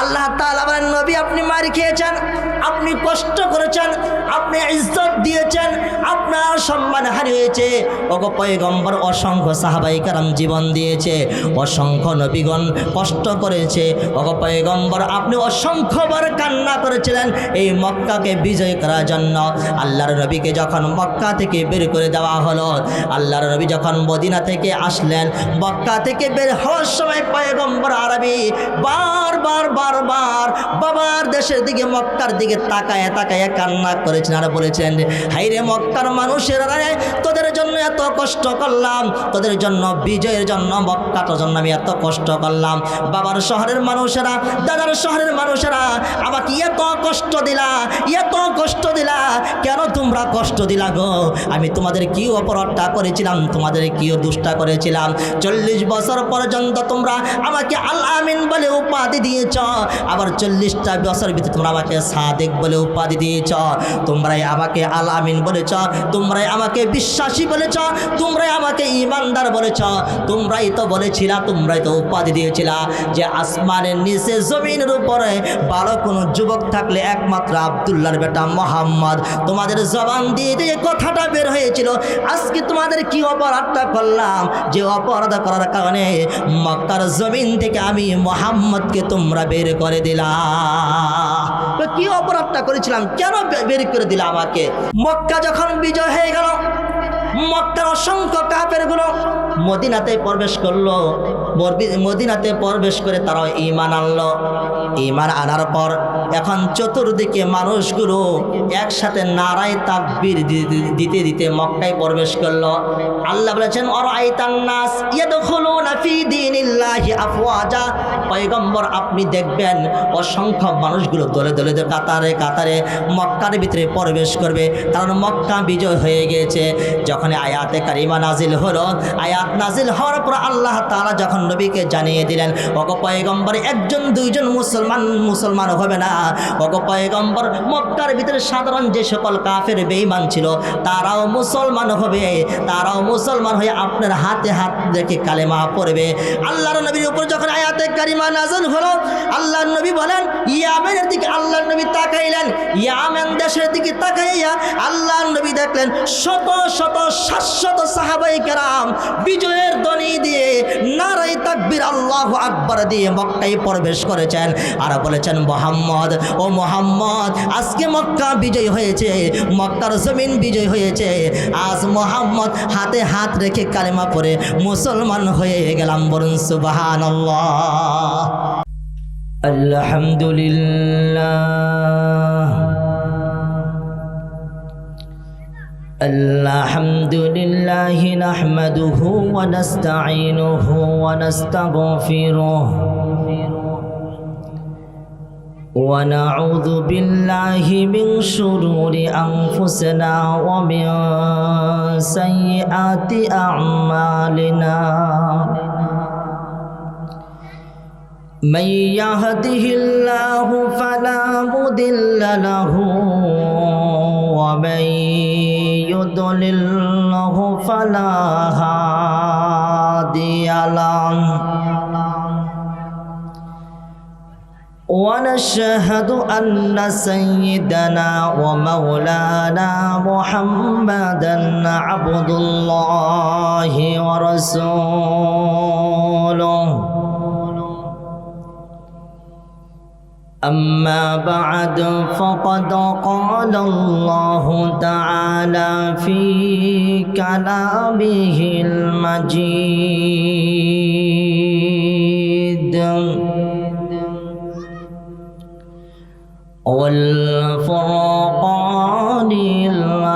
আল্লাহ তাআলা বলেন, নবী আপনি মার খেয়েছেন, আপনি কষ্ট করেছেন, আপনি ইজ্জত দিয়েছেন, আপনার সম্মান হানি হয়েছে। ওগো পয়গম্বর, অসংখ্য সাহাবায়ে কেরাম জীবন দিয়েছে, অসংখ্য নবীগণ কষ্ট করেছে। ওগো পয়গম্বর, আপনি অসংখ্যবার কান্না করেছিলেন এই মক্কাকে বিজয় করার জন্য। আল্লাহর নবীকে যখন মক্কা থেকে বের করে দেওয়া হলো, আল্লাহর নবী যখন মদিনা থেকে আসলেন, মক্কা থেকে বের হওয়ার সময় পয়গম্বর আরবি বারবার বাবার দেশের দিকে, মক্কার দিকে তাকায় তাকায় কান্না করেছেন আর বলেছেন, হাইরে মক্কার মানুষেরা, তোদের জন্য এত কষ্ট করলাম, তোদের জন্য বিজয়ের জন্য, মক্কাটার জন্য আমি এত কষ্ট করলাম। বাবার শহরের মানুষেরা, দাদার শহরের মানুষেরা আমাকে এত কষ্ট দিলা, এত কষ্ট দিলা, কেন তোমরা কষ্ট দিলা গো? আমি তোমাদের কি অপরাধটা করেছিলাম, তোমাদের কি দুষ্টা করেছিলাম? 40 বছর পর্যন্ত তোমরা আমাকে আল আমিন বলে উপাধি দিয়েছ, আবার 40টা বছর ভিতরে তোমরা আমাকে সাদেক বলে উপাধি দিয়েছ। তোমরাই আমাকে আল আমিন বলেছ, তোমরাই আমাকে বিশ্বাসী বলেছ, তোমরাই আমাকে ইমানদার বলেছ। তোমরাই তো বলেছিলা, তোমরাই তো উপাধি দিয়েছিলা যে আসমানের নিচে জমিনের উপরে ভালো কোনো যুবক থাকলে একমাত্র আব্দুল্লাহর বেটা মোহাম্মদ। তোমাদের জবান দিয়ে যে কথাটা বের হয়েছিল, আজকে তোমাদের কি অপরাধটা করলাম যে অপরাধ করার কারণে মক্কার জমিন থেকে আমি মোহাম্মদকে তোমরা বের করে দিলা? তো কি অপরাধটা করেছিলাম, কেন বের করে দিলা আমাকে? মক্কা যখন বিজয় হয়ে গেল, মক্কার অসংখ্য কাফেরগুলো মদিনাতে প্রবেশ করলো। মদিনাতে প্রবেশ করে তারাও ঈমান আনলো। ঈমান আনার পর এখন চতুর্দিকে মানুষগুলো একসাথে নারায়ে তাকবীর দিতে দিতে মক্কায় প্রবেশ করলো। আল্লাহ বলেছেন, আরাআইতান নাস ইয়াদখুলুনা ফি দীনিল্লাহি আফওয়াজা। পয়গম্বর আপনি দেখবেন অসংখ্য মানুষগুলো দলে দলে কাতারে কাতারে মক্কার ভিতরে প্রবেশ করবে, কারণ মক্কা বিজয় হয়ে গিয়েছে। যখন আয়াতে কারিমা নাজিল হলো, আয়াত নাজিল হওয়ার পর আল্লাহ তাআলা যখন নবীকে জানিয়ে দিলেন, ওগো পয়গম্বর, একজন দুইজন মুসলমান হবে না। ওগো পয়গম্বর, মক্কার ভিতরে সাধারণ যে সকল কাফের বেঈমান ছিল তারাও মুসলমান হবে, তারাও মুসলমান হয়ে আপনার হাতে হাত রেখে কালেমা পড়বে। আল্লাহর নবীর উপর যখন আয়াতে কারিমা নাজিল হলো, আল্লাহর নবী বলেন, ইয়ামেনের দিকে আল্লাহর নবী তাকাইলেন। ইয়ামেন দেশের দিকে তাকাইয়া আল্লাহর নবী দেখলেন শত শত শাশ্বত সাহাবায়ে কেরাম বিজয়ের ধ্বনি দিয়ে নারায়ে তাকবীর আল্লাহু আকবার দিয়ে মক্কায় প্রবেশ করেছেন আর বলেছেন, মুহাম্মদ, ও মুহাম্মদ, আজকে মক্কা বিজয় হয়েছে, মক্কার জমিন বিজয় হয়েছে। আজ মুহাম্মদ হাতে হাত রেখে কালেমা পড়ে মুসলমান হয়ে গেলাম। বলুন সুবহানাল্লাহ। আলহামদুলিল্লাহ, আলহামদুলিল্লাহি নাহমাদুহু ওয়া নাস্তাঈনুহু ওয়া নাস্তাগফিরুহু ওয়া নাউযু বিল্লাহি মিন শুরুরি আনফুসিনা ওয়া মিন সাইয়্যাতি আ'মালিনা। من يهده الله فلا مضل له ومن يضلله فلا هادي له ونشهد أن سيدنا ومولانا محمدا عبد الله ورسوله. أما بعد فقد قال الله تعالى في كلامه المجيد والفرقان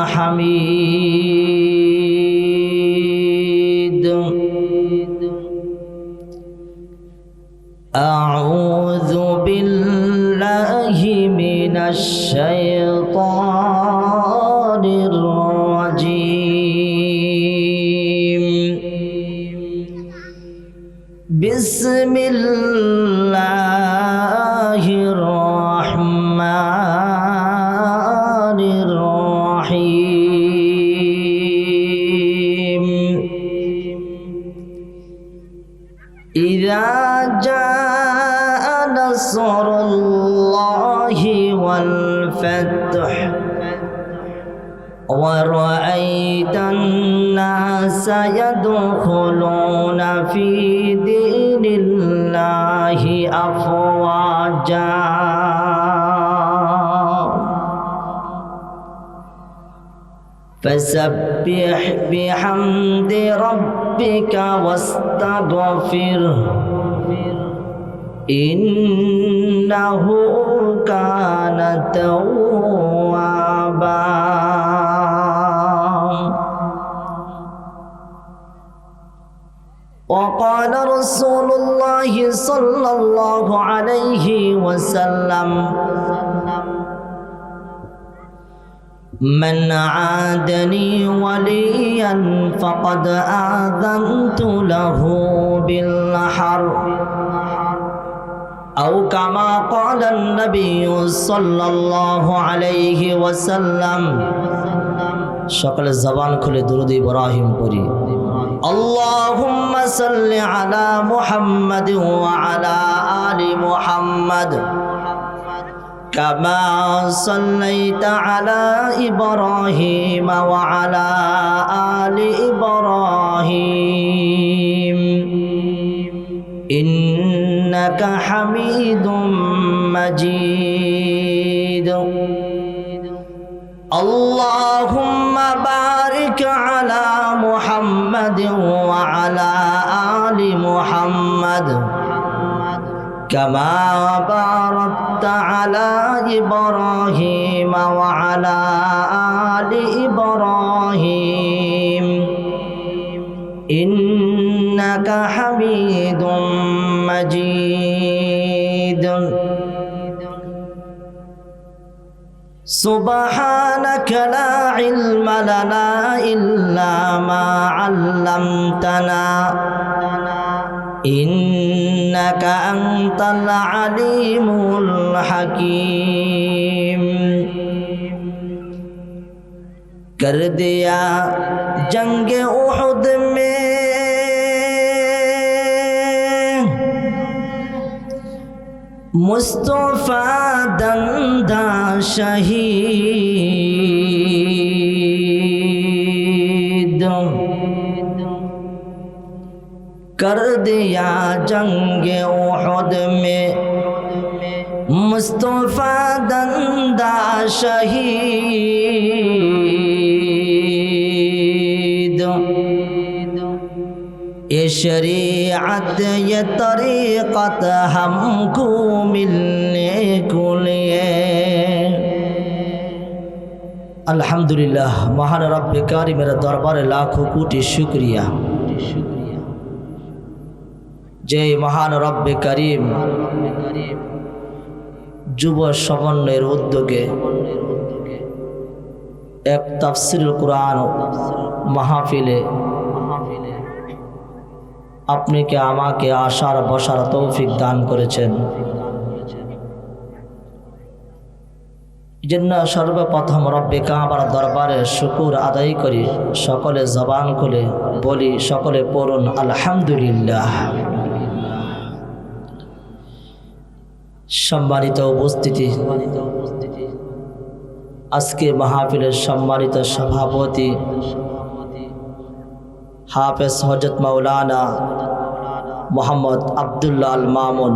الحميد. أعوذ بالله من الشيطان الرجيم. بسم الله الرحمن الرحيم. إذا جاء نصر nasrullahi wal fath ورأيت الناس يدخلون في دين الله أفواجا فسبح بحمد ربك واستغفره إنه كان توابا وقال رسول الله صلى الله عليه وسلم من عادني وليا فقد آذنت له بالحرب أو كما قال النبي صلى الله عليه وسلم সকলে জবান খুলে দুরূদ ইব্রাহিম পড়ি اللهم صل على محمد وعلى آل محمد كما صليت على إبراهيم وعلى آل إبراهيم إنك حميد مجيد اللهم بارك على محمد وعلى آل محمد كما باركت على إبراهيم وعلى آل إبراهيم إنك حميد مجيد سبحانك لا علم لنا إلا ما علمتنا إنك أنت العليم الحكيم कर दिया जंग उहुद में मुस्तफा दंदा शहीद कर दिया जंग उहुद में मुस्तफा दंदा शहीद ये शरीअत ये तरीक़त हमको मिलने को लिए अल्हम्दुलिल्लाह महान रब्बे कारिम मेरा दरबार लाखों कोटि शुक्रिया जय महान रब्बे करीम যুব সমন্বয়ের উদ্যোগে এক তাফসীরুল কুরআন মাহফিলে আপনি কে আমাকে আসার বসার তৌফিক দান করেছেন। এজন্য সর্বপ্রথম রব্বে কাবার দরবারে শুকর আদায় করি, সকলে জবান খুলে বলি, সকলে পড়ুন আলহামদুলিল্লাহ। সম্মানিত উপস্থিতি, আজকে মাহফিলের সম্মানিত সভাপতি হাফেজ হযরত মাওলানা মোহাম্মদ আব্দুল্লাহ আল মামুন,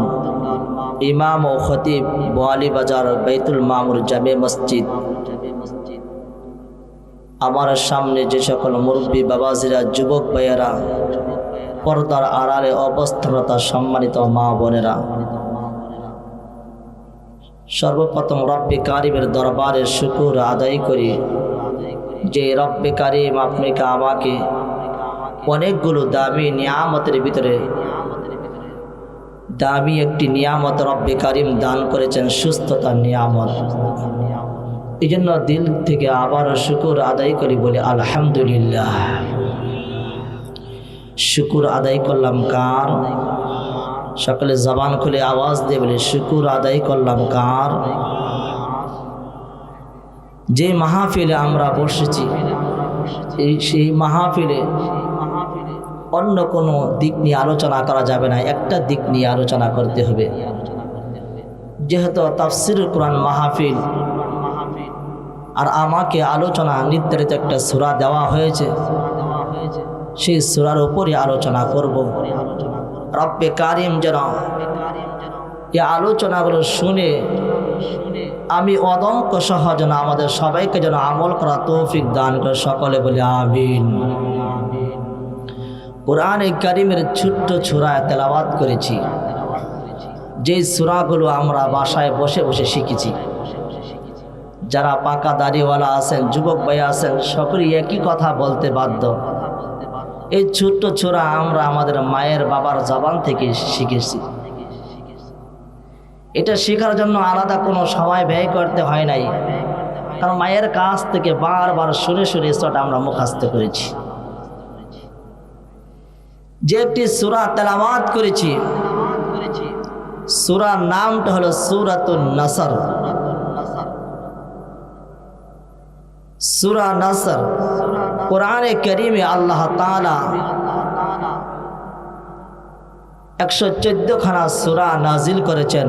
ইমাম ও খতিব বোয়ালি বাজার বাইতুল মামুর জামে মসজিদ, আমার সামনে যে সকল মুরব্বী বাবাজিরা, যুবক ভাইয়েরা, পর্দার আড়ালে অবস্থানরত সম্মানিত মা বোনেরা, সর্বপ্রথম রব্বে কারিমের দরবারে শুকর আদায় করি যে রব্বে কারিম আপনাকে আমাকে অনেকগুলো দামি নিয়ামতের ভিতরে দামি একটি নিয়ামত রব্বে কারিম দান করেছেন, সুস্থতার নিয়ামত। এই জন্য দিল থেকে আবারও শুকর আদায় করি, বলি আলহামদুলিল্লাহ। শুকর আদায় করলাম কার? সকলে জবান খুলে আওয়াজ দিয়ে বলি শুকর আদায় করলাম কার? যে মাহফিলে আমরা বসেছি, সেই মাহফিলে অন্য কোনো দিক নিয়ে আলোচনা করা যাবে না, একটা দিক নিয়ে আলোচনা করতে হবে। যেহেতু তাফসিরুল কোরআন মাহফিল আর আমাকে আলোচনা নির্ধারিত একটা সূরা দেওয়া হয়েছে, সেই সূরার উপরই আলোচনা করব। রব্বে কারিম যেন এই আলোচনাগুলো শুনে আমি অদম্য সহ যেন আমাদের সবাইকে যেন আমল করা তৌফিক দান করে, সকলে বলে আমিন। কোরআনে কারিমের ছোট্ট সূরায় তেলাওয়াত করেছি, যে সূরাগুলো আমরা বাসায় বসে বসে শিখেছি। যারা পাকা দাড়িওয়ালা আছেন, যুবক ভাই আছেন, সকলেই একই কথা বলতে বাধ্য। এই ছোট্ট সূরা আমরা আমাদের মায়ের বাবার জবান থেকে শিখেছি। এটা শেখার জন্য আলাদা কোনো সময় ব্যয় করতে হয় নাই, কারণ মায়ের কাছ থেকে বারবার শুনে শুনে সূরাটা আমরা মুখস্থ করেছি। যে একটি সূরা তেলাওয়াত করেছি, সূরার নামটা হলো সূরাতুন নাসর। সূরা নাসর কোরআনে কারিমে আল্লাহ তাআলা 114 খানা সূরা নাজিল করেছেন।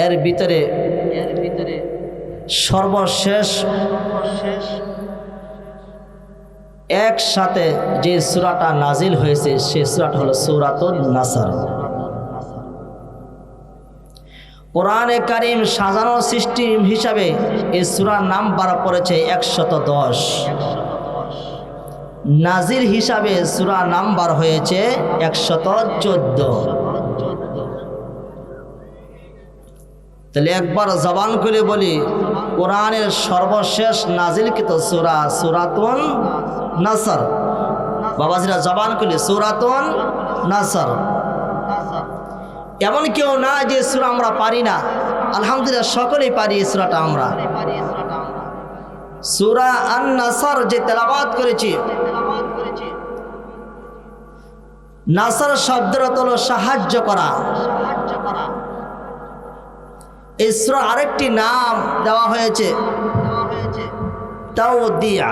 এর ভিতরে সর্বশেষ একসাথে যে সূরাটা নাজিল হয়েছে সেই সূরাটা হলো সূরাতুন নাসর। কোরআনে কারিম সাজানোর সিস্টেম হিসাবে এই সূরার নাম্বার পড়েছে 110, নাজিল হিসাবে সূরা নাম্বার হয়েছে 114। তাহলে একবার জবান খুলে বলি, কোরআনের সর্বশেষ নাজিলকৃত সূরা সূরাতুন নাসর। বাবাজিরা জবান খুলে সূরাতুন নাসর। এমন কেউ না যে সূরা আমরা পারি না, আলহামদুলিল্লাহ সকলেই পারি এই সূরাটা আমরা। সূরা আন-নাসর যে তেলাওয়াত করেছি, নাসর শব্দের অর্থ হলো সাহায্য করা। এই সূরার আরেকটি নাম দেওয়া হয়েছে তাওদিয়া,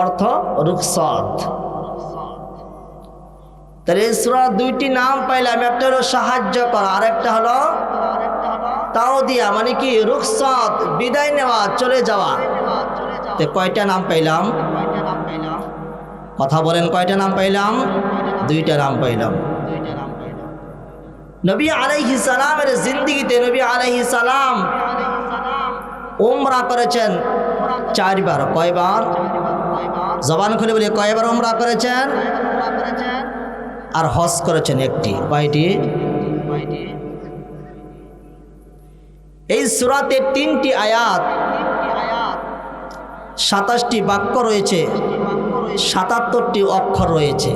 অর্থ রুখসত। তাহলে এই সূরার দুইটি নাম পাইলাম, একটা হলো সাহায্য করা, আরেকটা হলো তাওদিয়া, মানে কি রুখসত, বিদায় নেওয়া, চলে যাওয়া। তো কয়টা নাম পাইলাম? কথা বলেন, কয়টা নাম পাইলাম? দুইটা নাম পাইলাম। নবী আলাইহিস সালামের জিন্দেগিতে নবী আলাইহিস সালাম উমরা করেছেন 4 বার। কয়বার? জবান খুলে বলি, কয়বার উমরা করেছেন? আর হজ করেছেন একটি। কয়টি? এই সূরাতে 3টি আয়াত, 27টি বাক্য রয়েছে, 77টি অক্ষর রয়েছে।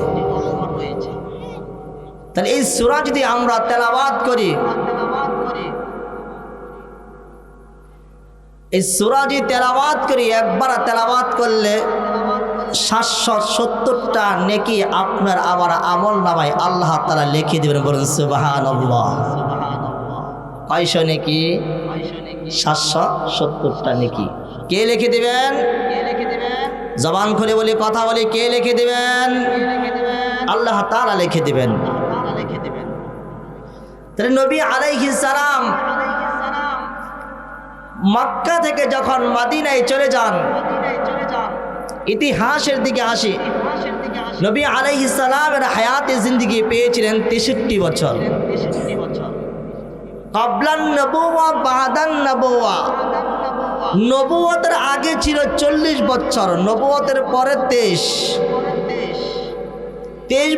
তাহলে এই সূরা যদি আমরা তেলাওয়াত করি, এই সূরা যদি তেলাওয়াত করি, একবার তেলাওয়াত করলে 770টা নেকি আপনার আমার আমল নামায় আল্লাহ তাআলা লিখে দিবেন। বলুন সুবহানাল্লাহ। কয়শো নেকি? 770টা নেকি। কে লিখে দিবেন? জবান খুলে বলি, কথা বলি, কে লিখে দিবেন? আল্লাহ তাআলা লিখে দিবেন। তাহলে নবী আলাইহিস সালাম মক্কা থেকে যখন মদিনায় চলে যান, ইতিহাসের দিকে আসি, নবী আলাইহিস সালামের হায়াতে জিন্দেগি পেয়েছিলেন 63 বছর। ক্বাবলান নবুওয়া বাদান নবুওয়া, নবুয়তের আগে ছিল 40 বছর, নবুয়তের পরে 23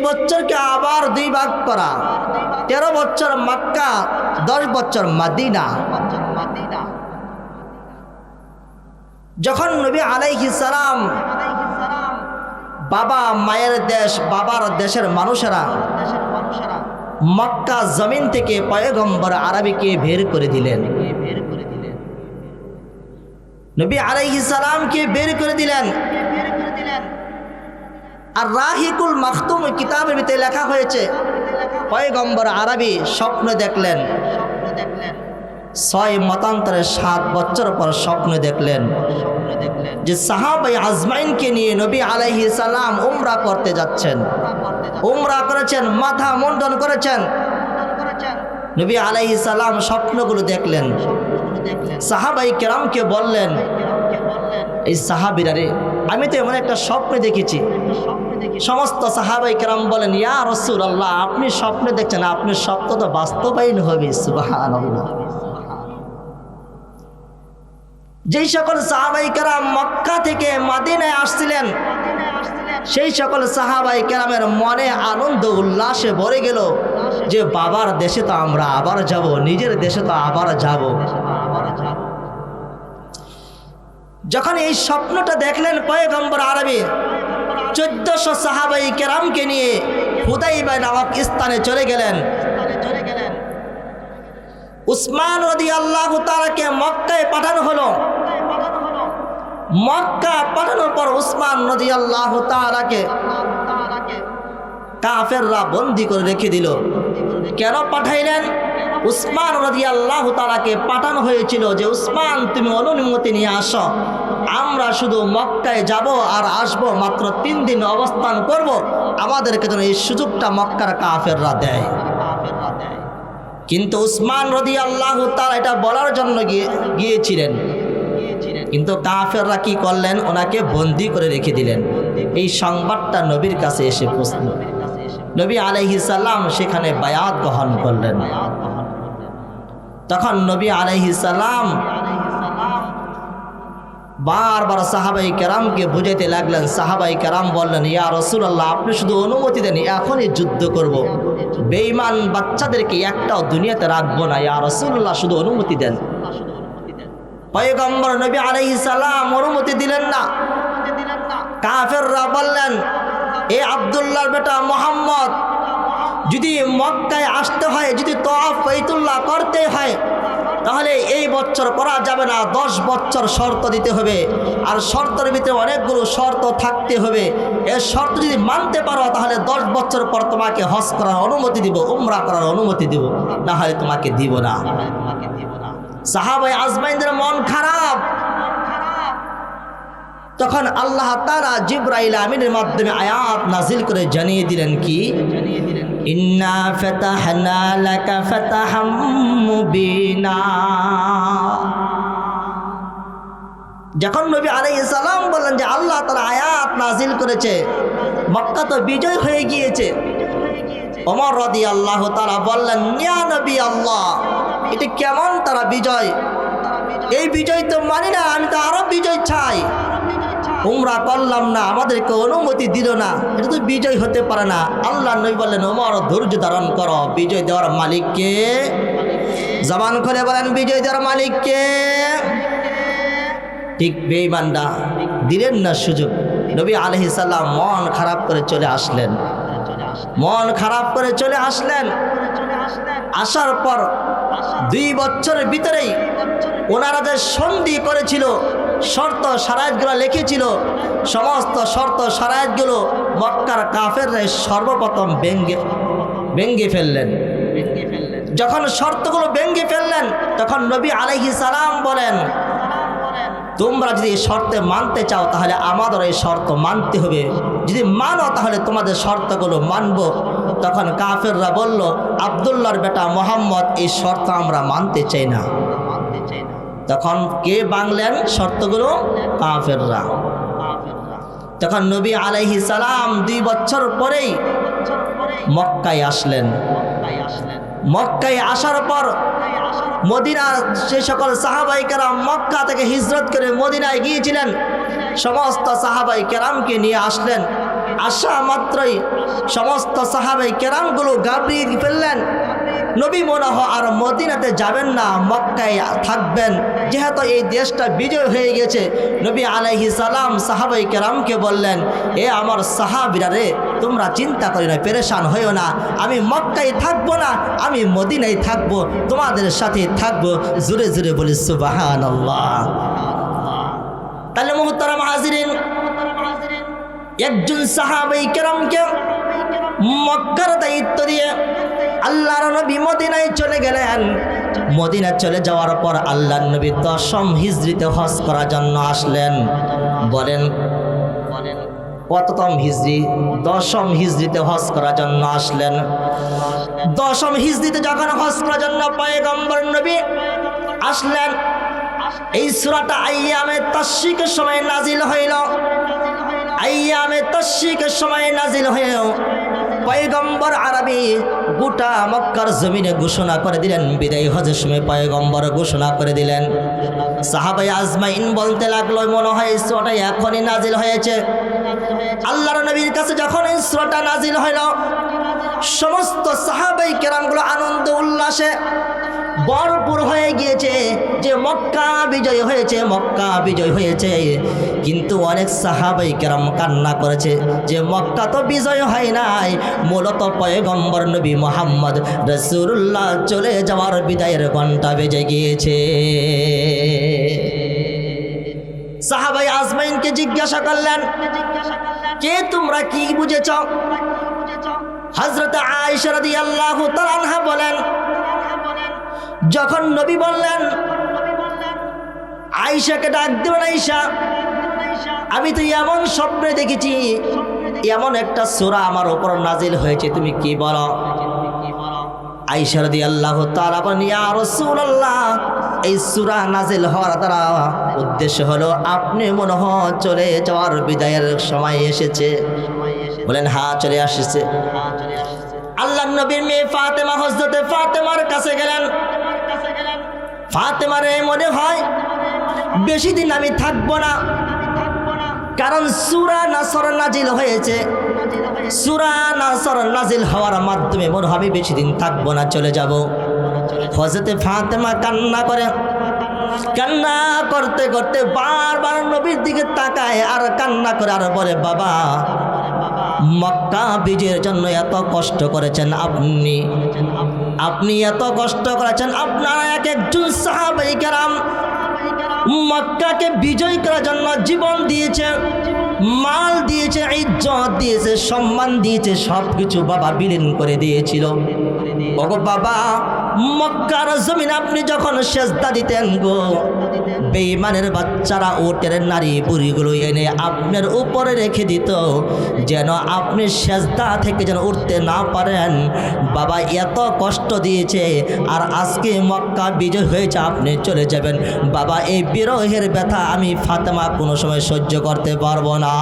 বছরকে আবার 2 ভাগ করা, 13 বছর মক্কা, 10 বছর মদিনা। যখন নবী আলাইহিস সালাম বাবা মায়ের দেশ, বাবার দেশের মানুষেরা মক্কা জমিন থেকে পয়গম্বর আরবীকে বের করে দিলেন, নবী আলাইহিস সালামকে বের করে দিলেন। আর রাহিকুল মাখতুম কিতাবের ভিতরে লেখা হয়েছে, পয়গম্বর আরবী স্বপ্ন দেখলেন, 6 মতান্তরে 7 বছর পর স্বপ্ন দেখলেন যে সাহাবায়ে আজমাইনকে নিয়ে নবী আলাইহিস সালাম উমরা করতে যাচ্ছেন। উমরা করেছেন, মাথা মুন্ডন করেছেন, নবী আলাইহিস সালাম স্বপ্নগুলো দেখলেন, সাহাবাই কেরামকে বললেন, এই সাহাবীরা রে, আমি তো এমন একটা স্বপ্ন দেখেছি। সমস্ত সাহাবাই কেরাম বলেন, ইয়া রাসূলুল্লাহ, আপনি স্বপ্ন দেখছেন, আপনার স্বপ্ন তো বাস্তবায়ন হবে। সুবহানাল্লাহ। যেই সকল সাহাবাই কেরাম মক্কা থেকে মদিনায় আসছিলেন, সেই সকল সাহাবাই কেরামের মনে আনন্দ উল্লাসে ভরে গেল যে বাবার দেশে তো আমরা আবার যাব, নিজের দেশে তো আবার যাব। যখন এই স্বপ্নটা দেখলেন পয়গম্বর আরবি 1400 সাহাবাই কেরামকে নিয়ে হুদাইবিয়া নামক স্থানে চলে গেলেন। উসমান রাদিয়াল্লাহু তাআলাকে মক্কায় পাঠানো হলো। মক্কা পাঠানোর পর উসমান রাদিয়াল্লাহু তাআলাকে কাফেররা বন্দী করে রেখে দিল। কেন পাঠাইলেন? উসমান রাদিয়াল্লাহু তাআলাকে পাঠানো হয়েছিল যে উসমান, তুমি অনুমতি নিয়ে আসো, আমরা শুধু মক্কায় যাব আর আসব, মাত্র 3 দিন অবস্থান করব, আমাদেরকে যেন এই সুযোগটা মক্কার কাফেররা দেয়। কিন্তু উসমান রাদিয়াল্লাহু তাআলা এটা বলার জন্য গিয়েছিলেন, কিন্তু কাফেররা কি করলেন? ওনাকে বন্দী করে রেখে দিলেন। এই সংবাদটা নবীর কাছে এসে পৌঁছল। নবী আলাইহিস সালাম সেখানে বায়াত গ্রহণ করলেন। তখন নবী আলাইহিস সালাম বারবার সাহাবাই কেরামকে বুঝাইতে লাগলেন। সাহাবাই কেরাম বললেন, ইয়া রাসূলুল্লাহ, আপনি শুধু অনুমতি দেন, এখনই যুদ্ধ করব, বেঈমান বাচ্চাদেরকে একটাও দুনিয়াতে রাখবো না, ইয়া রাসূলুল্লাহ, শুধু অনুমতি দেন। পয়গম্বর নবী আলাইহিস সালাম অনুমতি দিলেন না। কাফেররা বললেন, এ আব্দুল্লাহর বেটা মুহাম্মদ, যদি মক্কায় আসতে হয়, যদি তওয়াফ বাইতুল্লাহ করতে হয়, তাহলে এই বছর করা যাবে না, 10 বছর শর্ত দিতে হবে, আর শর্তের ভিতরে অনেকগুলো শর্ত থাকতে হবে। এই শর্ত যদি মানতে পারো তাহলে 10 বছর পর তোমাকে হজ করার অনুমতি দিব, উমরা করার অনুমতি দিব, না হলে তোমাকে দিব না। সাহাবায়ে আজমাইনদের মন খারাপ। তখন আল্লাহ তাআলা জিবরাইল আমিনের মাধ্যমে আয়াত নাজিল করে জানিয়ে দিলেন কি, ইন্না ফাতাহনা লাকা ফাতাহাম মুবিনা। যখন নবী আলাইহিস সালাম বললেন যে আল্লাহ তাআলা আয়াত নাজিল করেছে, মক্কা তো বিজয় হয়ে গিয়েছে, ওমর রাদিয়াল্লাহু তাআলা বললেন, ইয়া নবী আল্লাহ, এটা কেমন তারা বিজয়? এই বিজয় তো মানি না, আমি তো আরো বিজয় চাই। উমরা করলাম না, আমাদেরকে অনুমতি দিল না, এটা তো বিজয় হতে পারে না। আল্লাহ নবী বললেন, ওমর ধৈর্য ধারণ করো, বিজয় দেওয়ার মালিককে। জবান খুলে বলেন, বিজয় দেওয়ার মালিককে। ঠিক বেঈমানরা দিলেন না সুযোগ। নবী আলাইহিস সালাম মন খারাপ করে চলে আসলেন। মন খারাপ করে চলে আসলেন। আসার পর 2 বছরের ভিতরেই ওনারা যে সন্ধি করেছিল, শর্ত শারায়াতগুলো লিখেছিল, সমস্ত শর্ত শারায়াতগুলো মক্কার কাফেররা সর্বপ্রথম ভেঙ্গে ফেললেন। যখন শর্তগুলো ভেঙ্গে ফেললেন, তখন নবী আলাইহিস সালাম বলেন, তোমরা যদি এই শর্তে মানতে চাও তাহলে আমাদের এই শর্ত মানতে হবে, যদি মানো তাহলে তোমাদের শর্তগুলো মানব। তখন কাফেররা বলল, আব্দুল্লাহর বেটা মুহাম্মদ, এই শর্ত আমরা মানতে চাই না। তখন কে ভাঙলেন শর্তগুলো? কাফেররা। তখন নবী আলাইহিস সালাম 2 বছর পরেই মক্কায় আসলেন। মক্কায় আসার পর মদিনা, যে সকল সাহাবাই কেরাম মক্কা থেকে হিজরত করে মদিনায় গিয়েছিলেন, সমস্ত সাহাবাই কেরামকে নিয়ে আসলেন। আসা মাত্রই সমস্ত সাহাবাই কেরামগুলো ঘাবড়িয়ে ফেললেন। নবী মনে হয় আর মদিনাতে যাবেন না, মক্কায় থাকবেন, যেহেতু এই দেশটা বিজয় হয়ে গেছে। নবী আলাইহিস সালাম সাহাবাই কেরামকে বললেন, এ আমার সাহাবীরা রে, তোমরা চিন্তা করি না, পেরেশান হইও না, আমি মক্কায় থাকবো না, আমি মদিনায় থাকবো, তোমাদের সাথে থাকবো। জোরে জোরে বলি সুবহানাল্লাহ। তাহলে মুহতারাম হাজিরিন, একজন সাহাবাই কেরামকে মক্কার দায়িত্ব দিয়ে আল্লাহর নবী মদিনায় চলে গেলেন। মদিনা চলে যাওয়ার পর আল্লাহর নবী 10ম হিজরিতে হজ করার জন্য আসলেন। বলেন কততম হিজরি? 10ম হিজরিতে হজ করার জন্য আসলেন। 10ম হিজরিতে যখন হজ করার জন্য পয়গম্বর নবী আসলেন, এই সূরাটা আইয়ামে তাশরিকের সময় নাজিল হইল। আইয়ামে তাশরিকের সময় নাজিল হয়েও পয়গম্বর আরবি গোটা মক্কার জমিনে ঘোষণা করে দিলেন, বিদায় হজের সময় পয়গম্বর ঘোষণা করে দিলেন। সাহাবায়ে আজমাইন বলতে লাগলো, মনে হয় এই সূরাটা এখনই নাজিল হয়েছে। আল্লাহর নবীর কাছে যখন এই সূরাটা নাজিল হইল, সমস্ত সাহাবায়ে কেরামগুলো আনন্দ উল্লাসে ভরপুর হয়ে গিয়েছে যে মক্কা বিজয় হয়েছে, মক্কা বিজয় হয়েছে। কিন্তু অনেক সাহাবায়ে কেরাম কান্না করেছে যে মক্কা তো বিজয় হয় নাই, মূলত পয়গম্বর নবী মুহাম্মদ রাসূলুল্লাহ চলে যাওয়ার বিদায়ের ঘণ্টা বেজে গিয়েছে। সাহাবায়ে আজমাইনকে জিজ্ঞাসা করলেন, কে তোমরা কি বুঝেছ? হযরত আয়েশা রাদিয়াল্লাহু তাআলা আনহা বলেন, যখন নবী বললেন, আয়েশাকে ডাক দিবেন, আয়েশা আমি তো এমন স্বপ্নে দেখেছি, এমন একটা সূরা আমার উপর নাজিল হয়েছে, তুমি কি বলো? আয়েশা রাদিয়াল্লাহু তাআলা বলেন, ইয়া রাসূলুল্লাহ, এই সূরা নাজিল হওয়ার দ্বারা উদ্দেশ্য হলো আপনি মনে হয় চলে যাওয়ার বিদায়ের সময় এসেছে। বলেন, হ্যাঁ চলে আসছে। আল্লাহর নবীর মেয়ে ফাতেমা, হযরতে ফাতেমার কাছে গেলেন। ফাতেমারে মনে হয় বেশি দিন আমি থাকবো না, কারণ সূরা নাসর নাজিল হয়েছে। সূরা নাসর নাজিল হওয়ার মাধ্যমে মনে হবে বেশি দিন থাকবো না, চলে যাব। হযরতে ফাতেমা কান্না করে, কান্না করতে করতে বারবার নবীর দিকে তাকায় আর কান্না করে আর বলে, বাবা মক্কা বিজয়ের জন্য এত কষ্ট করেছেন আপনি এত কষ্ট করেছেন, আপনারা এক একজন সাহাবায়ে কেরাম মক্কাকে বিজয় করার জন্য জীবন দিয়েছে, মাল দিয়েছে, ইজ্জত দিয়েছে, সম্মান দিয়েছে, সব কিছু বাবা বিলীন করে দিয়েছিল। ওগো বাবা, মক্কার জমিন আপনি যখন সেজদা দিতেন গো, বেঈমানের বাচ্চারা ওটের নারী বুড়িগুলো এনে আপনার উপরে রেখে দিত, যেন আপনি সেজদা থেকে যেন উঠতে না পারেন। বাবা এত কষ্ট দিয়েছে, আর আজকে মক্কা বিজয় হয়েছে, আপনি চলে যাবেন। বাবা এই বিরহের ব্যথা আমি ফাতেমা কোনো সময় সহ্য করতে পারবো না।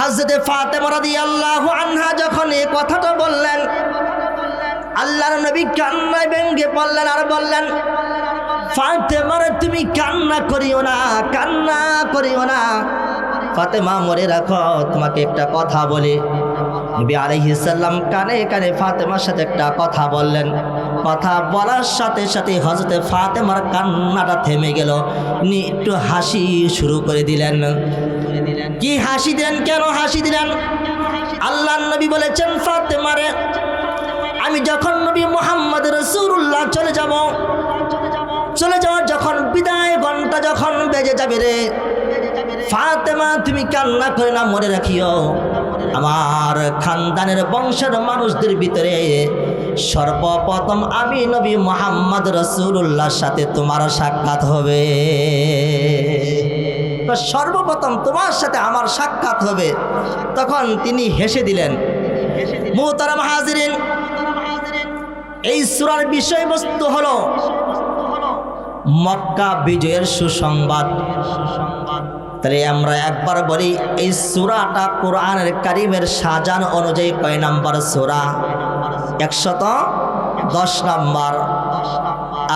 হযরতে ফাতেমা রাদিয়াল্লাহু আনহা যখন এই কথাটা বললেন, আল্লাহর নবী কান্নায় ভেঙে পড়লেন আর বললেন, ফাতেমা তুমি কান্না করিও না, কান্না করিও না। ফাতেমা মনে রাখো, তোমাকে একটা কথা বলি। নবী আলাইহিস সালাম কানে কানে ফাতেমার সাথে একটা কথা বললেন। কথা বলার সাথে সাথে হযরতে ফাতেমার কান্নাটা থেমে গেল, উনি একটু হাসি শুরু করে দিলেন। কি হাসি দিলেন? কেন হাসি দিলেন? আল্লাহর নবী বলেছেন, ফাতেমারে আমি যখন নবী মুহাম্মদ রাসূলুল্লাহ চলে যাওয়ার যখন বিদায় ঘণ্টা যখন বেজে যাবে রে ফাতেমা, তুমি কান্না করে না, মনে রাখিও আমার খানদানের বংশের মানুষদের ভিতরে সর্বপ্রথম আমি নবী মুহাম্মদ রাসূলুল্লাহর সাথে তোমার সাক্ষাৎ হবে। সর্বপ্রথম তোমার সাথে আমার সাক্ষাৎ হবে। তখন তিনি হেসে দিলেন। মুহতারাম হাজিরিন, এই সূরার বিষয়বস্তু হলো মক্কা বিজয়ের সুসংবাদ। তাহলে আমরা একবার বলি, এই সূরাটা কোরআনের কারীমের সাজান অনুযায়ী কয় নাম্বার সূরা? 110 নাম্বার।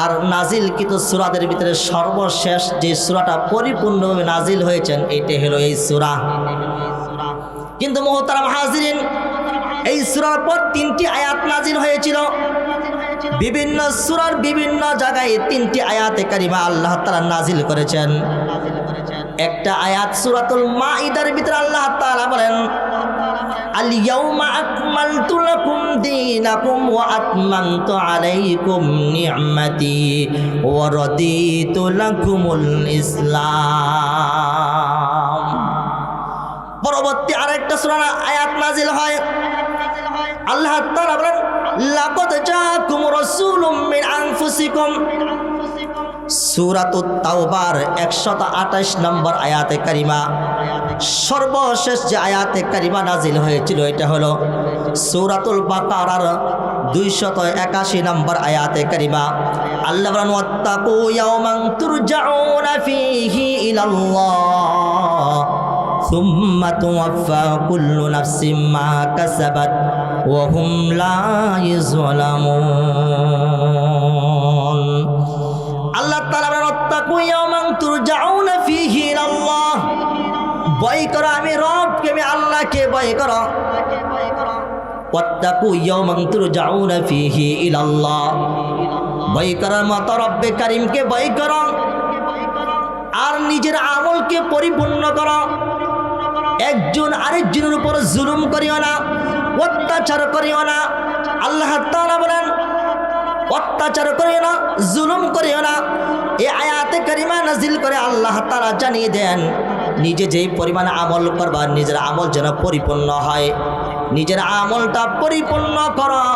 আর নাজিল কিন্তু সূরাদের ভিতরে সর্বশেষ যে সূরাটা পরিপূর্ণভাবে নাজিল হয়েছেন এটাই হলো এই সূরা। কিন্তু মুহতারাম হাজিরিন, এই সূরার পর 3টি আয়াত নাজিল হয়েছিল। বিভিন্ন সূরার বিভিন্ন জায়গায় 3টি আয়াতে কারিমা আল্লাহ তাআলা নাজিল করেছেন। একটা আয়াত সূরাতুল মাইদার ভিতরে আল্লাহ তাআলা বলেন, আল ইয়াউমা আকমালতু লাকুম দীনাকুম ওয়া আতমামতু আলাইকুম নি'মাতি ওয়া রাদিতু লাকুমুল ইসলাম। পরবর্তী আরেকটা সূরা আয়াত নাজিল হয়, আল্লাহ তাআলা বলেন, লাকাদ জাআকুম রাসূলুম মিন আনফুসিকুম। সূরাতুত তাওবার 128 নম্বর আয়াতে কারিমা। সর্বশেষ যে আয়াতে কারিমা নাজিল হয়েছিল এটা হলো সূরাতুল বাকারার 281 নম্বর আয়াতে কারিমা। আল্লাহ বলেন ওয়াত্তাকু ইয়াওমান তুরজাউনা ফীহি ইলাল্লাহ সুম্মা তুওয়াফা কুল্লু নাফসিম মা কাসাবাত ওয়া হুম লা ইযলামুন। আল্লাহ তাআলা বলেন ওয়াত্তাকু ইয়াওমান তুরজাউনা ফীহি ইলাল্লাহ, ভয় করো আমি রবকে, আমি আল্লাহকে ভয় করো। ওয়াত্তাকু ইয়াওমান তুরজাউনা ফীহি ইলাল্লাহ, ভয় করার মতো রব্বে কারিমকে ভয় করো আর নিজের আমলকে পরিপূর্ণ করো। একজন আরেকজনের উপর জুলুম করিও না, অত্যাচার করিও না। আল্লাহ তাআলা বলেন অত্যাচার করিও না, জুলুম করিও না। এই আয়াতে কারিমা নাজিল করে আল্লাহ তাআলা জানিয়ে দেন নিজে যেই পরিমাণ আমল করবা নিজের আমল যেন পরিপূর্ণ হয়। নিজের আমলটা পরিপূর্ণ করো।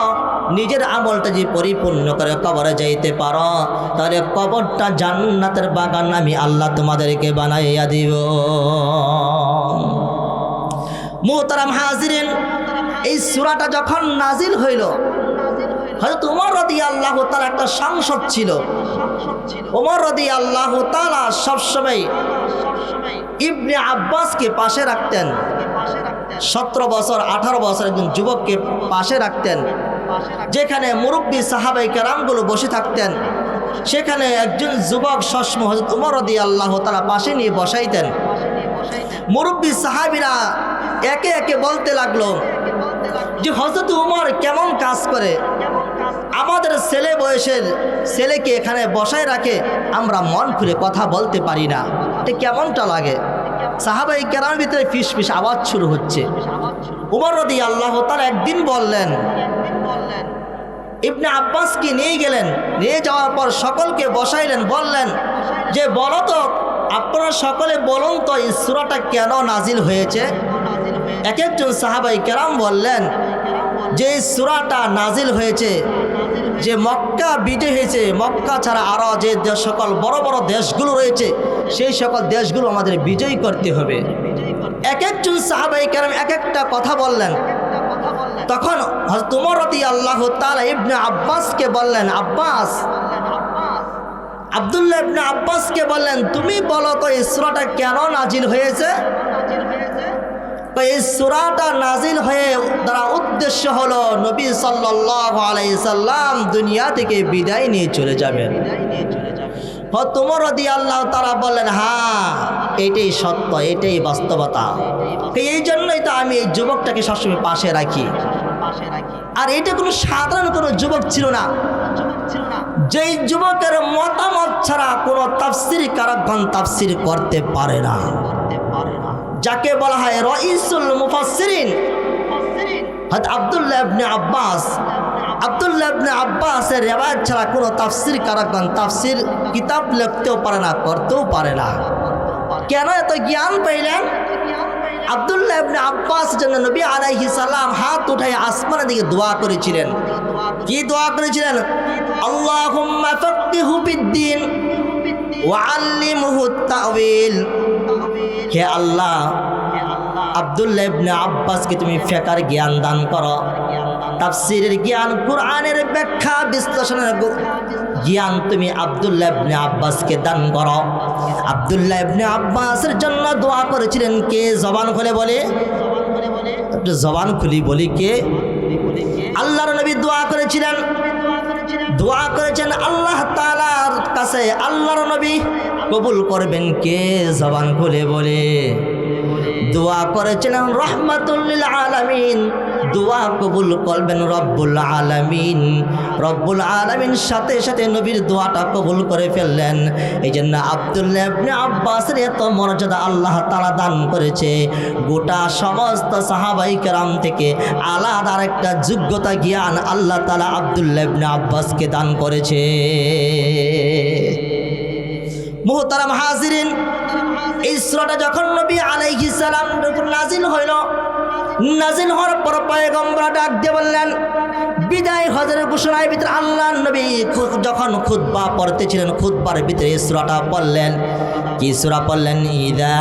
নিজের আমলটা যে পরিপূর্ণ করে কবরে যাইতে পারো তাহলে কবরটা জান্নাতের বাগান আমি আল্লাহ তোমাদেরকে বানাইয়া দিব। মুহতারাম হাজিরিন, এই সূরাটা যখন নাজিল হইল, হযরত ওমর রাদিয়াল্লাহু তাআলা একটা সাংসদ ছিল। ওমর রাদিয়াল্লাহু তাআলা সবসময় ইবনে আব্বাসকে পাশে রাখতেন। 17 বছর 18 বছর একজন যুবককে পাশে রাখতেন। যেখানে মুরব্বী সাহাবায়ে কেরামগুলো বসে থাকতেন সেখানে একজন যুবক সবসময় হযরত ওমর রাদিয়াল্লাহু তাআলা পাশে নিয়ে বসাইতেন। মুরব্বী সাহাবীরা একে একে বলতে লাগলো যে হযরত ওমর কেমন কাজ করে, আমাদের ছেলে বয়সের ছেলেকে এখানে বসায় রাখে, আমরা মন খুলে কথা বলতে পারি না, এটা কেমনটা লাগে। সাহাবায়ে কেরামের ভিতরে ফিসফিস আওয়াজ শুরু হচ্ছে। ওমর রাদিয়াল্লাহু তাআলা একদিন বললেন, ইবনে আব্বাসকে নিয়ে গেলেন, নিয়ে যাওয়ার পর সকলকে বসাইলেন, বললেন যে বলো তো আপনারা সকলে বলুন তো এই সূরাটা কেন নাজিল হয়েছে। এক একজন সাহাবায়ে কেরাম বললেন যে এই সূরাটা নাজিল হয়েছে যে মক্কা বিজয় হয়েছে, মক্কা ছাড়া আরও যে সকল বড় বড় দেশগুলো রয়েছে সেই সকল দেশগুলো আমাদের বিজয় করতে হবে। এক একজন সাহাবায়ে কেরাম এক একটা কথা বললেন। তখন হযরত ওমর রাদিয়াল্লাহু তাআলা ইবনে আব্বাসকে বললেন, আব্বাস, আব্দুল্লাহ ইবনে আব্বাসকে বললেন তুমি বলো তো এই সূরাটা কেন নাজিল হয়েছে। তো এই সূরাটা নাজিল হয়ে তার উদ্দেশ্য হলো নবী সাল্লাল্লাহু আলাইহি সাল্লাম দুনিয়া থেকে বিদায় নিয়ে চলে যাবেন। হযরত ওমর রাদিয়াল্লাহু তাআলা বললেন হ্যাঁ এটাই সত্য, এটাই বাস্তবতা, এই জন্যই তো আমি এই যুবকটাকে সবসময় পাশে রাখি। আর এটা কোনো সাধারণ কোনো যুবক ছিল না, যেই যুবকের মতামত ছাড়া কোনো তাফসীর কারকগণ তাফসীর করতে পারে না, যাকে বলা হয় রাইসুল মুফাসসিরিন হযরত আব্দুল্লাহ ইবনে আব্বাস। আব্দুল্লাহ ইবনে আব্বাসের রিওয়ায়াত ছাড়া কোনো তাফসীর কারকগণ তাফসীর কিতাব লিখতেও পারে না, করতেও পারে না। কেন এত জ্ঞান পাইলেন? আব্দুল্লাহ ইবনে আব্বাস জন্য নবী আলাইহিস সালাম হাত উঠায় আসমানের দিকে দোয়া করেছিলেন। কি দোয়া করেছিলেন? আল্লাহুম্মা ফাক্কিহু ফিদ্দীন ওয়া আল্লিমহু তা'ওয়িল। হে আল্লাহ, আব্দুল্লাহ ইবনে আব্বাসকে তুমি ফিকহের জ্ঞান দান করো, তাফসীরের জ্ঞান, কুরআনের ব্যাখ্যা বিশ্লেষণের জ্ঞান তুমি আব্দুল্লাহ ইবনে আব্বাসকে দান করো। আব্দুল্লাহ ইবনে আব্বাসের জন্য দোয়া করেছিলেন কে? জবান খুলে বলে, একটু জবান খুলি বলি কে? আল্লাহর নবী দোয়া করেছিলেন, দোয়া করেছেন আল্লাহ তাআলার কাছে। আল্লাহর নবী কবুল করবেন কে? জবান খুলে বলে দোয়া করেছিলেন রাহমাতুল লিল আলামিন, দোয়া কবুল করবেন রব্বুল আলামিন। রব্বুল আলামিন সাথে সাথে নবীর দোয়াটা কবুল করে ফেললেন। এই জন্য আব্দুল্লাহ ইবনে আব্বাসের এত মর্যাদা আল্লাহ তাআলা দান করেছে। গোটা সমস্ত সাহাবায়ে কেরাম থেকে আলাদা আরেকটা যোগ্যতা জ্ঞান আল্লাহ তাআলা আব্দুল্লাহ ইবনে আব্বাসকে দান করেছে। মুহতারাম হাজিরিন, এই সূরাটা যখন নবী আলাইহিস সালাম নাজিল হইল, নাজিল হওয়ার পর পয়গম্বর ডাক দিয়ে বললেন বিদায় হজের ঘোষণার ভিতরে আল্লাহ নবী যখন খুতবা পড়তেছিলেন, খুতবার ভিতরে সূরাটা পড়লেন। কি সূরা পড়লেন? ইযা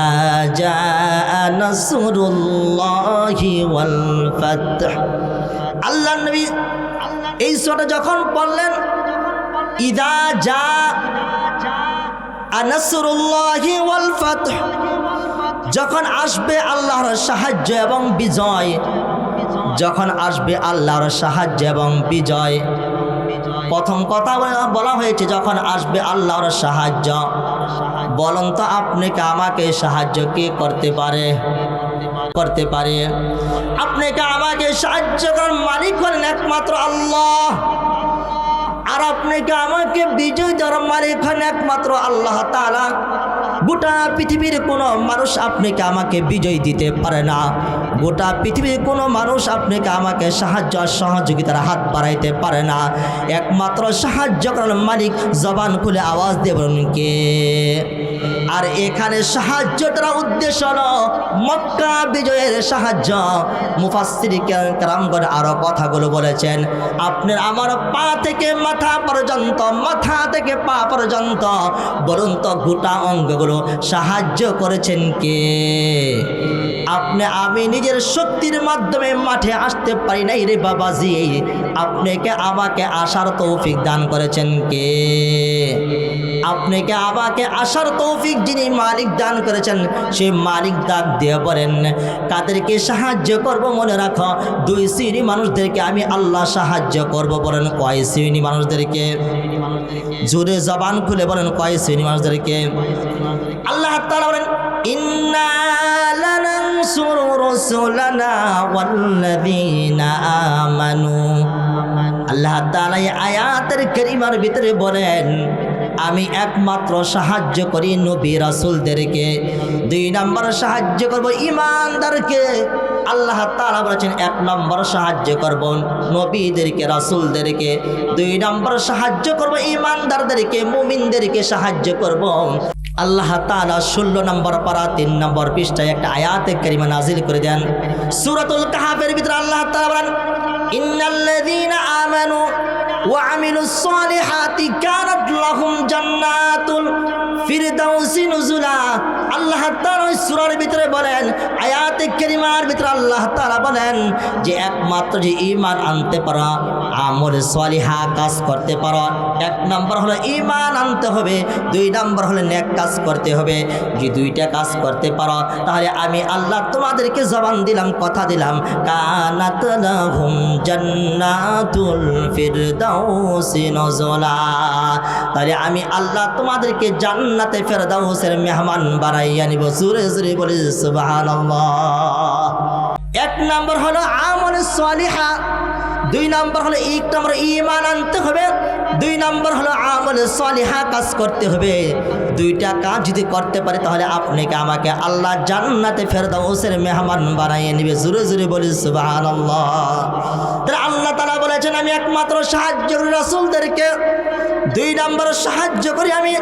জাআ নাসরুল্লাহি ওয়াল ফাতহ। আল্লাহ নবী এই সূরাটা যখন পড়লেন, ইযা জাআ নাসরুল্লাহি ওয়াল ফাতহ, যখন আসবে আল্লাহর সাহায্য এবং বিজয়, যখন আসবে আল্লাহর সাহায্য এবং বিজয়। প্রথম কথা বলা হয়েছে যখন আসবে আল্লাহর সাহায্য। বলুন তো আপনাকে আমাকে সাহায্য কে করতে পারে? আপনাকে আমাকে সাহায্য করার মালিক হলেন একমাত্র আল্লাহ, আর আপনাকে আমাকে বিজয় দেওয়ার মালিক হলেন একমাত্র আল্লাহ তাআলা। গোটা পৃথিবীর কোনো মানুষ আপনাকে আমাকে বিজয় দিতে পারে না। গোটা পৃথিবীর কোনো মানুষ আপনাকে আমাকে সাহায্য সহযোগিতার হাত বাড়াইতে পারে না। একমাত্র সাহায্য করার মালিক। জবান খুলে আওয়াজ দিয়ে বলুন কে? আর এখানে সাহায্যটার উদ্দেশ্য হলো মক্কা বিজয়ের সাহায্য। মুফাসসিরিন কেরামগণ আরো কথাগুলো বলেছেন, আপনার আমার পা থেকে মাথা পর্যন্ত, মাথা থেকে পা পর্যন্ত বলুন তো গোটা অঙ্গগুলো সাহায্য করেছেন কে? আমি নিজের শক্তির মাধ্যমে মাঠে আসতে পারি নাই রে বাবাজি, আপনাকে আমাকে আসার তৌফিক দান করেছেন কে? আপনাকে আমাকে আসার তৌফিক যিনি মালিক দান করেছেন, সেই মালিক ডাক দিয়ে বলেন কাদেরকে সাহায্য করব? মনে রাখো, দুই শ্রেণী মানুষদেরকে আমি আল্লাহ সাহায্য করব। বলেন কয় শ্রেণী মানুষদেরকে? জোরে জবান খুলে বলেন কয় শ্রেণী মানুষদেরকে? আল্লাহ তাআলা বলেন ইন্না লানানসুরু রাসূলানা ওয়াল্লাযীনা আমানু। আল্লাহ তাআলা এই আয়াতের কারিমার ভিতরে বলেন আমি একমাত্র সাহায্য করি নবী রাসূলদেরকে, দুই নম্বর সাহায্য করব ঈমানদারকে। আল্লাহ তাআলা বলেছেন এক নম্বর সাহায্য করব নবীদেরকে, রাসূলদেরকে, দুই নম্বর সাহায্য করব ঈমানদারদেরকে, মুমিনদেরকে সাহায্য করব। আল্লাহ তাআলা 16 নম্বর পারা 3 নম্বর পৃষ্ঠায় একটা আয়াতে কারিমা নাজিল করে দেন। সূরাতুল কাহফের ভিতরে আল্লাহ তাআলা বলেন ইন্নাল্লাযীনা আমানু ওয়া আমিলুস সালিহাতি কানাত লাহুম জান্নাতুল ফিরদাউসি নুজুলা। আল্লাহ তাআলা ওই সূরার ভিতরে বলেন, আয়াতে কারিমার ভিতরে আল্লাহ তাআলা বলেন যে একমাত্র যে ঈমান আনতে পারো, আমল সালিহা কাজ করতে পারো, এক নম্বর হলো ঈমান আনতে হবে, দুই নম্বর হলো নেক কাজ করতে হবে। যে দুইটা কাজ করতে পারো তাহলে আমি আল্লাহ তোমাদেরকে জবান দিলাম, কথা দিলাম, কানাত লাহুম জান্নাতুল ফিরদাউসি নুজুলা। তাহলে আমি আল্লাহ তোমাদেরকে জান্নাতে ফেরদাউসের মেহমান বানাইয়া নিব। জোরে জোরে বলি সুবহানাল্লাহ। এক নম্বর হলো আমল সালিহা, দুই নম্বর হলো ঈমান আনতে হবে, দুই নম্বর হলো আমল সালিহা কাজ করতে হবে। দুইটা কাজ যদি করতে পারে তাহলে আপনাকে আমাকে আল্লাহ জান্নাতে ফেরদাউসের মেহমান বানাইয়ে নেবে। জোরে জোরে বলি সুবহানাল্লাহ। তাহলে আল্লাহ তাআলা বলেছেন আমি একমাত্র সাহায্য করি রাসূলদেরকে, দুই নম্বর সাহায্য করি আমি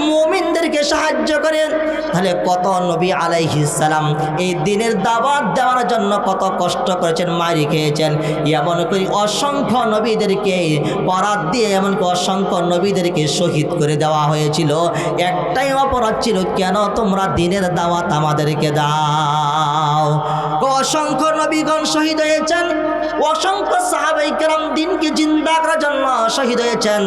মুমিনদেরকে সাহায্য করি। তাহলে কত নবী আলাইহিস সালাম এই দিনের দাওয়াত দেওয়ার জন্য কত কষ্ট করেছেন, মারি খেয়েছেন। এমন করে অসংখ্য নবীদেরকে পরাদ দিয়ে এমনকি অসংখ্য নবীদেরকে শহীদ করে দেওয়া হয়েছিল। একটাই অপরাধ ছিল, কেন তোমরা দিনের দাওয়াত আমাদেরকে দাও। অসংখ্য নবীগণ শহীদ হয়েছেন, অসংখ্য সাহাবায়ে কেরাম দিনকে জিন্দা করার জন্য শহীদ হয়েছেন।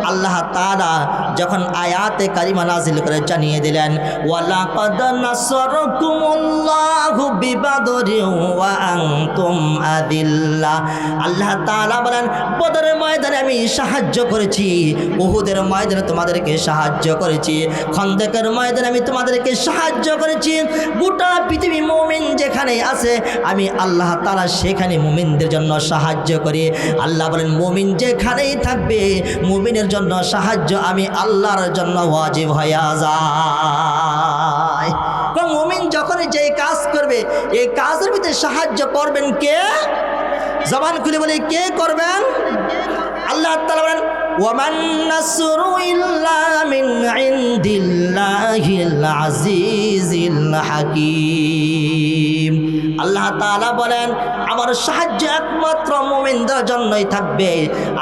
আল্লাহ তাআলা যখন আয়াতে কারিমা নাজিল করে জানিয়ে দিলেন ওয়ালাকাদ নাসরাকুমুল্লাহু বিবাদরিন ওয়া আনতুম আদিল্লা। আল্লাহ তাআলা বলেন বদরের ময়দানে আমি সাহায্য করেছি, উহুদের ময়দানে তোমাদেরকে সাহায্য করেছি, খন্দকের ময়দানে আমি তোমাদেরকে সাহায্য করেছি। গোটা পৃথিবী মুমিন যেখানে আছে আমি আল্লাহ তাআলা সেখানে মুমিনদের জন্য সাহায্য করি। আল্লাহ বলেন মুমিন যেখানেই থাকবে মুমিনের জন্য সাহায্য আমি আল্লাহর জন্য ওয়াজিব হয়ে যায়। মুমিন যখন যে কাজ করবে এই কাজের ভিতরে সাহায্য করবেন কে? জবান খুলে বলে কে করবেন? আল্লাহ তাআলা বলেন ওয়ামান নাসরু ইল্লা মিন ইনদিল্লাহিল আজিজিল হাকীম। আল্লাহ তাআলা বলেন আমার সাহায্য একমাত্র মুমিনদের জন্যই থাকবে,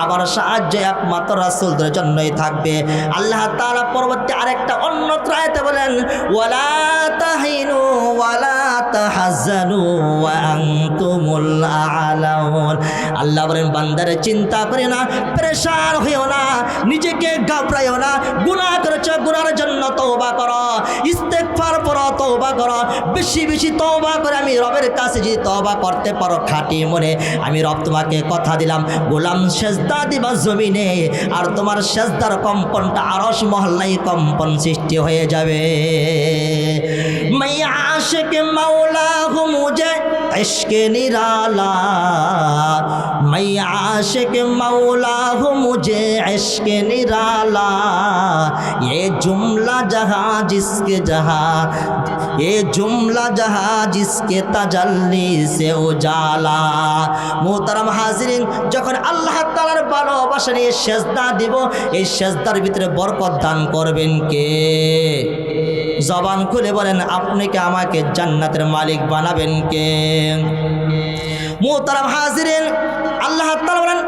আমার সাহায্য একমাত্র রাসূলদের জন্যই থাকবে। আল্লাহ তাআলা পরবর্তী আরেকটা অন্য আয়াতে বলেন ওয়ালা তাহিনু ওয়ালা তাহজানু ওয়া আনতুমুল আ'লাউন। আল্লাহ বলেন বান্দারে চিন্তা করে না, পেরেশান হইও না, নিজেকে ঘাবড়াইও না। গুনাহ করেছো, গুনাহের জন্য তওবা করো, ইস্তেগফার করো, তওবা করো, বেশি বেশি তওবা করে আমি রবের কাছে যদি তওবা করতে পারো খাঁটি মনে, আমি রব তোমাকে কথা দিলাম গোলাম সেজদা দিবা জমিনে, আর তোমার সেজদার কম্পনটা আরশ মহল্লায় কম্পন সৃষ্টি হয়ে যাবে। মাইয়া আশিক মাওলা হু মুঝে ইশকে নিরালা, মাইয়া আশিক মাওলা হু মুঝে ইশকে নিরালা, ये जुमला जहाँ जिसके जहाँ, ये जुमला जहाँ जिसके तजल्ली से उजाला। मोहतरम हाजिरिन, যখন আল্লাহ তাআলার ভালোবাসা নিয়ে সেজদা দিব, এই সেজদার ভিতরে বরকত দান করবেন কে? জবান খুলে বলেন আপনি কি আমাকে জান্নাতের মালিক বানাবেন কে? মোহতরম হাজিরিন, আল্লাহ তাআলা বলেন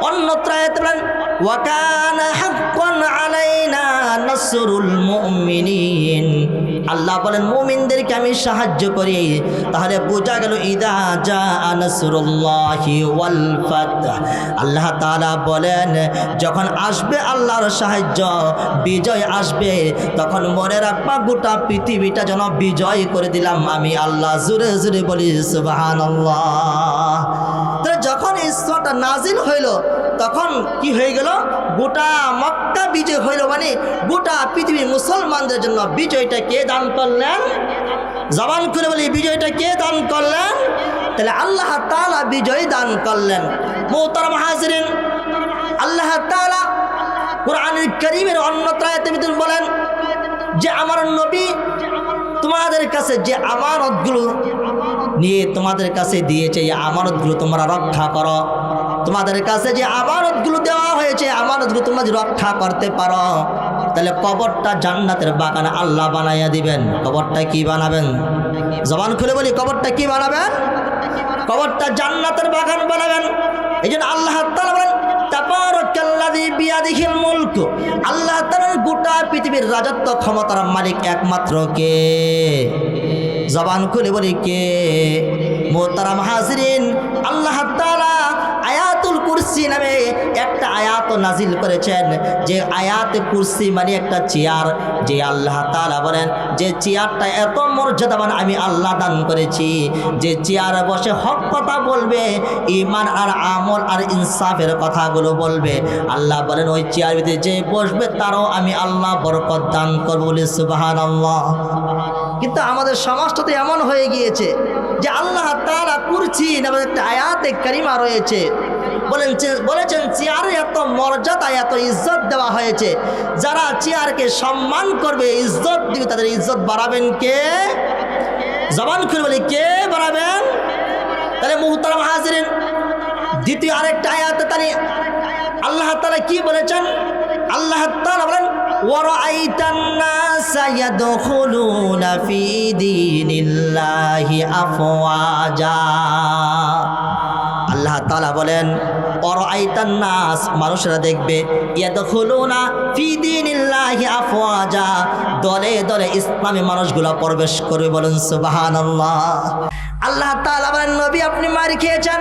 অন্যত্র আয়াতে বলেন ওয়া কানা হাক্কান আলাইনা নাসরুল মুমিনিন। আল্লাহ বলেন মুমিনদেরকে আমি সাহায্য করি। তাহলে বোঝা গেল ইদা জাআ নাসরুল্লাহি ওয়াল ফাতহ, আল্লাহ তাআলা বলেন যখন আসবে আল্লাহর সাহায্য, বিজয় আসবে, তখন মনে রাখবা গোটা পৃথিবীটা যেন বিজয় করে দিলাম আমি আল্লাহ। জোরে জোরে বলি সুবহানাল্লাহ। যখন এই সূরাটা নাজিল হইল তখন কি হয়ে গেল? গোটা মক্কা বিজয় হইল, মানে গোটা পৃথিবীর মুসলমানদের জন্য বিজয়টা কে দান করলেন? জবান করে বলি বিজয়টা কে দান করলেন? তাহলে আল্লাহ তাআলা বিজয় দান করলেন। মুহতারাম হাজিরিন, আল্লাহ তাআলা কোরআনুল কারীমের অন্যত্র আয়াতে বলেন যে আমার নবী তোমাদের কাছে যে আমানতগুলো নিয়ে তোমাদের কাছে দিয়েছে, এই আমানতগুলো তোমরা রক্ষা করো। তোমাদের কাছে যে আমানতগুলো দেওয়া হয়েছে, আমানতগুলো তোমরা যদি রক্ষা করতে পারো, তাহলে কবরটা জান্নাতের বাগান আল্লাহ বানাইয়া দিবেন। কবরটা কি বানাবেন? জবান খুলে বলি কবরটা কি বানাবেন? কবরটা জান্নাতের বাগান বানাবেন। এই জন্য আল্লাহ তাআলা বলেন তাবারাকাল্লাযী বিয়াদিহিল মুলক, আল্লাহ তাআলার গোটা পৃথিবীর রাজত্ব ক্ষমতার মালিক একমাত্র কে? জবান খুলে বলি কে? মুহতারাম হাজিরিন, আল্লাহ তাআলা আয়াতুল কুরসি নামে একটা আয়াত নাজিল করেছেন, যে আয়াতে কুরসি মানে একটা চেয়ার, যে আল্লাহ তাআলা বলেন যে চেয়ারটা এত মর্যাদাবান আমি আল্লাহ দান করেছি, যে চেয়ারে বসে হক কথা বলবে, ঈমান আর আমল আর ইনসাফের কথাগুলো বলবে। আল্লাহ বলেন ওই চেয়ার ভিতরে যে বসবে তারও আমি আল্লাহ বরকত দান করব। বলি সুবহানাল্লাহ। কিন্তু আমাদের সমাজটাতে এমন হয়ে গিয়েছে যে আল্লাহ তাআলা কুরসি নামে একটা আয়াতে কারিমা রয়েছে, বলেছেন চেয়ারে এত মর্যাদা এত ইজ্জত দেওয়া হয়েছে, যারা চেয়ারকে সম্মান করবে ইজ্জত দিবে তাদের ইজ্জত বাড়াবেন কে? জবান খুলে বলি কে বাড়াবেন? তাহলে মুহতারাম হাজিরিন, দ্বিতীয় আরেকটা আয়াতে তাহলে আল্লাহ তাআলা কি বলেছেন? আল্লাহ তাআলা বলেন ওয়ারাআইতান নাসা ইয়াদখুলুনা ফি দীনিল্লাহি আফওয়াজা। আল্লাহ তাআলা বলেন ওয়ারাআইতান নাস, মানুষরা দেখবে ইয়াদখুলুনা ফি দীনিল্লাহি আফওয়াজা, দলে দলে ইসলামী মানুষগুলো প্রবেশ করবে। বলেন সুবহানাল্লাহ। আল্লাহ তাআলা বলেন নবী আপনি মার খেয়েছেন,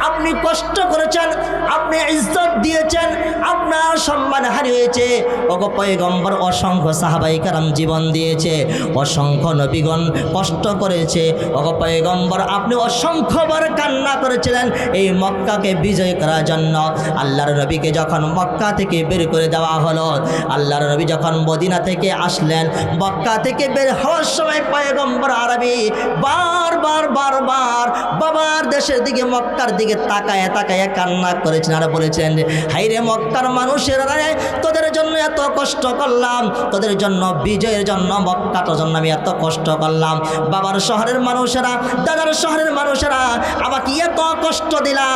আপনি কষ্ট করেছেন, আপনি ইজ্জত দিয়েছেন, আপনার সম্মান হারিয়েছে। ওগো পয়গম্বর, অসংখ্য সাহাবায়ে কেরাম জীবন দিয়েছে, অসংখ্য নবীগণ কষ্ট করেছে। ওগো পয়গম্বর, আপনি অসংখ্যবার কান্না করেছিলেন এই মক্কাকে বিজয় করার জন্য। আল্লাহর নবীকে যখন মক্কা থেকে বের করে দেওয়া হলো, আল্লাহর নবী যখন মদিনা থেকে আসলেন, মক্কা থেকে বের হওয়ার সময় পয়গম্বর আরবি বারবার বাবার দেশের দিকে মক্কার দিকে তাকায় তাকায় কান্না করেছেন আর বলেছেন হাইরে মক্কার মানুষেরা, তোদের জন্য এত কষ্ট করলাম, তোদের জন্য বিজয়ের জন্য মক্কাটার জন্য আমি এত কষ্ট করলাম। বাবার শহরের মানুষেরা, দাদার শহরের মানুষেরা আমাকে এত কষ্ট দিলা,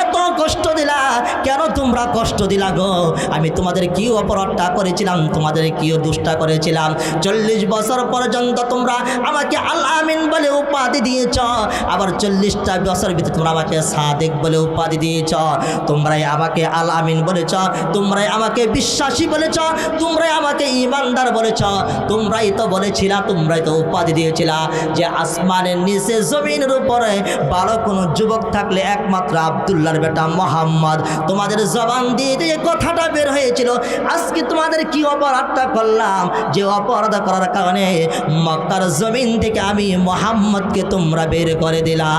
এত কষ্ট দিলা, কেন তোমরা কষ্ট দিলা গো? আমি তোমাদের কি অপরাধটা করেছিলাম? তোমাদের কি দুষ্টা করেছিলাম? 40 বছর পর্যন্ত তোমরা আমাকে আল আমিন বলে উপাধি দিয়েছ, আবার 40টা বছর ভিতরে তোমরা আমাকে সাদিক বলে উপাধি দিয়েছ, তোমরাই আমাকে আল আমিন বলেছ, তোমরাই আমাকে বিশ্বাসী বলেছ, তোমরাই আমাকে ইমানদার বলেছ, তোমরাই তো বলেছিলা, তোমরাই তো উপাধি দিয়েছিলা যে আসমানের নিচে জমিনের উপরে ভালো কোনো যুবক থাকলে একমাত্র আব্দুল্লাহর বেটা মোহাম্মদ। তোমাদের জবান দিয়ে যে কথাটা বের হয়েছিল, আজকে তোমাদের কি অপরাধটা করলাম যে অপরাধ করার কারণে মক্কার জমিন থেকে আমি মোহাম্মদকে তোমরা বের করে দিলা?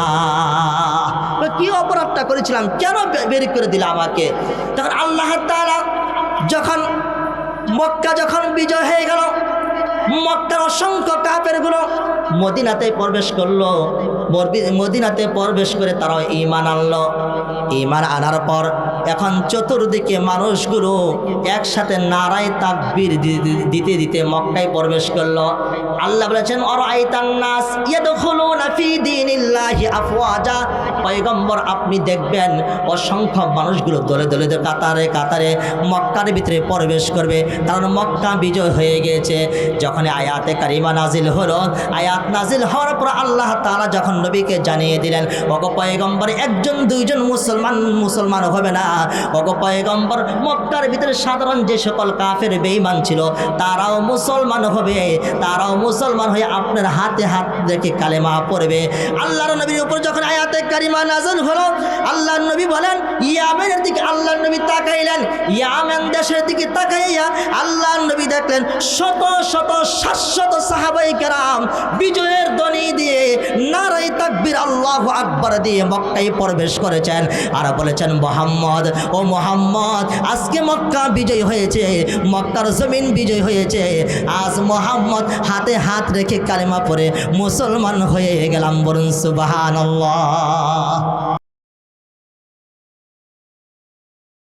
কি অপরাধটা করেছিলাম, কেন বের করে দিলা আমাকে? তখন আল্লাহ তাআলা যখন মক্কা যখন বিজয় হয়ে গেল, মক্কার অসংখ্য কাফেরগুলো মদিনাতে প্রবেশ করলো। মদিনাতে প্রবেশ করে তারাও ঈমান আনলো। ঈমান আনার পর এখন চতুর্দিকে মানুষগুলো একসাথে নারায়ে তাকবীর দিতে দিতে মক্কায় প্রবেশ করলো। আল্লাহ বলেছেন আরাআইতান নাস ইয়াদখুলুনা ফি দীনিল্লাহি আফওয়াজা, পয়গম্বর আপনি দেখবেন অসংখ্য মানুষগুলো দলে দলে কাতারে কাতারে মক্কার ভিতরে প্রবেশ করবে, কারণ মক্কা বিজয় হয়ে গিয়েছে। যখন আয়াতে কারিমা নাজিল হলো, আয়াত নাজিল হওয়ার পর আল্লাহ তাআলা যখন নবীকে জানিয়ে দিলেন, ওগো পয়গম্বর একজন দুইজন মুসলমান হবে না, ওগো পয়গম্বর মক্কার ভিতরে সাধারণ যে সকল কাফের বেঈমান ছিল তারাও মুসলমান হবে, তারাও মুসলমান হয়ে আপনার হাতে হাত রেখে কালেমা পড়বে। আল্লাহর নবীর উপর যখন আয়াতে কারিমা নাজিল হলো, আল্লাহর নবী বলেন ইয়ামেনের দিকে আল্লাহর নবী তাকাইলেন, ইয়ামেন দেশের দিকে তাকাইয়া আল্লাহর নবী দেখলেন শত শত শাশ্বত সাহাবায়ে কেরাম বিজয়ের ধ্বনি দিয়ে নারায়ে তাকবীর আল্লাহু আকবার দিয়ে মক্কায় প্রবেশ করেছেন আর বলেছেন মুহাম্মদ, ও মুহাম্মদ আজকে মক্কা বিজয় হয়েছে, মক্কার জমিন বিজয় হয়েছে, আজ মুহাম্মদ হাতে হাত রেখে কালেমা পড়ে মুসলমান হয়ে গেলাম। বলুন সুবহানাল্লাহ।